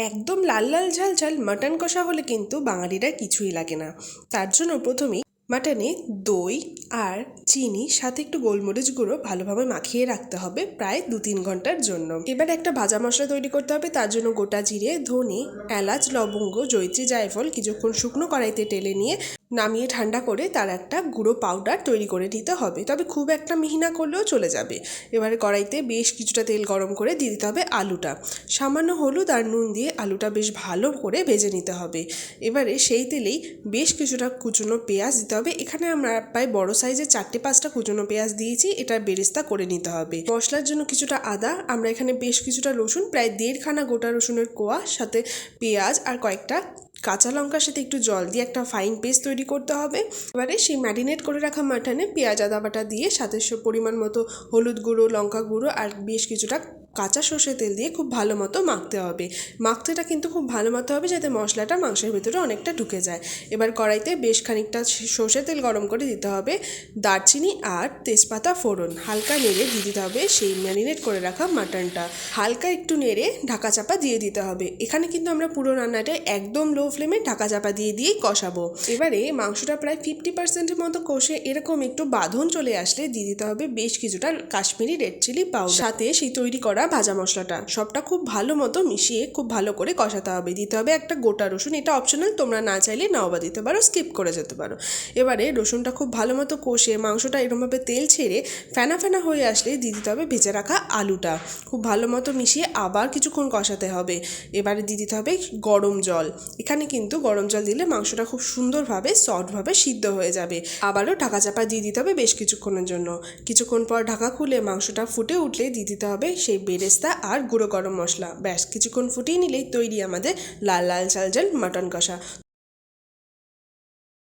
একদম লাল লাল ঝাল ঝাল মাটন কষা হলে কিন্তু বাঙালিরা কিছুই লাগে না। তার জন্য প্রথমেই মাটনে দই আর চিনি সাথে একটু গোলমরিচ গুঁড়ো ভালোভাবে মাখিয়ে রাখতে হবে প্রায় 2-3 ঘন্টার জন্য। এবার একটা ভাজা মশলা তৈরি করতে হবে। তার জন্য গোটা জিরে, ধনে, এলাচ, লবঙ্গ, জয়িত্রী, জায়ফল কিছুক্ষণ শুকনো কড়াইতে টেলে নিয়ে নামিয়ে ঠান্ডা করে তার একটা গুঁড়ো পাউডার তৈরি করে নিতে হবে, তবে খুব একটা মিহি না করলেও চলে যাবে। এবারে কড়াইতে বেশ কিছুটা তেল গরম করে দিয়ে দিতে হবে আলুটা। সামান্য হলুদ আর নুন দিয়ে আলুটা বেশ ভালো করে ভেজে নিতে হবে। এবারে সেই তেলেই বেশ কিছুটা কুচনো পেঁয়াজ দিতে হবে। এখানে আমরা প্রায় বড় সাইজের 4-5টা কুচনো পেঁয়াজ দিয়েছি, এটা বেরেস্তা করে নিতে হবে। মশলার জন্য কিছুটা আদা, আমরা এখানে বেশ কিছুটা রসুন, প্রায় 1.5 গোটা রসুনের কোয়া, সাথে পেঁয়াজ আর কয়েকটা কাঁচা লঙ্কার সাথে একটু জল দিয়ে একটা ফাইন পেস্ট তৈরি করতে হবে। এবারে সেই ম্যারিনেট করে রাখা মাটনে পেঁয়াজ আদা বাটা দিয়ে সাথে পরিমাণ মতো হলুদ গুঁড়ো, লঙ্কা গুঁড়ো আর বেশ কিছুটা কাঁচা সর্ষের তেল দিয়ে খুব ভালো মতো মাখতে হবে। মাখতেটা কিন্তু খুব ভালো মতো হবে যাতে মশলাটা মাংসের ভিতরে অনেকটা ঢুকে যায়। এবার কড়াইতে বেশ খানিকটা সর্ষের তেল গরম করে দিতে হবে। দারচিনি আর তেজপাতা ফোড়ন হালকা নেড়ে দিয়ে দিতে হবে সেই ম্যারিনেট করে রাখা মাটনটা। হালকা একটু নেড়ে ঢাকা চাপা দিয়ে দিতে হবে। এখানে কিন্তু আমরা পুরো রান্নাটা একদম লো ফ্লেমে ঢাকা চাপা দিয়েই কষাবো। এবারে মাংসটা প্রায় 50%-এর মতো কষে এরকম একটু বাঁধন চলে আসলে দিয়ে দিতে হবে বেশ কিছুটা কাশ্মীরি রেড চিলি পাউডার, সাথে সেই তৈরি করা ভাজা মশলাটা। সবটা খুব ভালো মতো মিশিয়ে খুব ভালো করে কষাতে হবে। দিতে হবে একটা গোটা রসুন, এটা অপশনাল, তোমরা না চাইলে নাও বা দিতে পারো, স্কিপ করে যেতে পারো। এবারে রসুনটা খুব ভালো মতো কষে মাংসটা এরকমভাবে তেল ছেড়ে ফেনা ফেনা হয়ে আসলে দিয়ে দিতে হবে ভেজে রাখা আলুটা। খুব ভালো মতো মিশিয়ে আবার কিছুক্ষণ কষাতে হবে। এবারে দিয়ে দিতে হবে গরম জল। এখানে কিন্তু গরম জল দিলে মাংসটা খুব সুন্দরভাবে সফটভাবে সিদ্ধ হয়ে যাবে। আবারও ঢাকা চাপা দিয়ে দিতে হবে বেশ কিছুক্ষণের জন্য। কিছুক্ষণ পর ঢাকা খুলে মাংসটা ফুটে উঠলে দিয়ে দিতে হবে সেই বেরেস্তা আর গুঁড়ো গরম মশলা। ব্যাস কিছুক্ষণ ফুটিয়ে নিলেই তৈরি আমাদের লাল লাল ঝাল ঝাল মাটন কষা।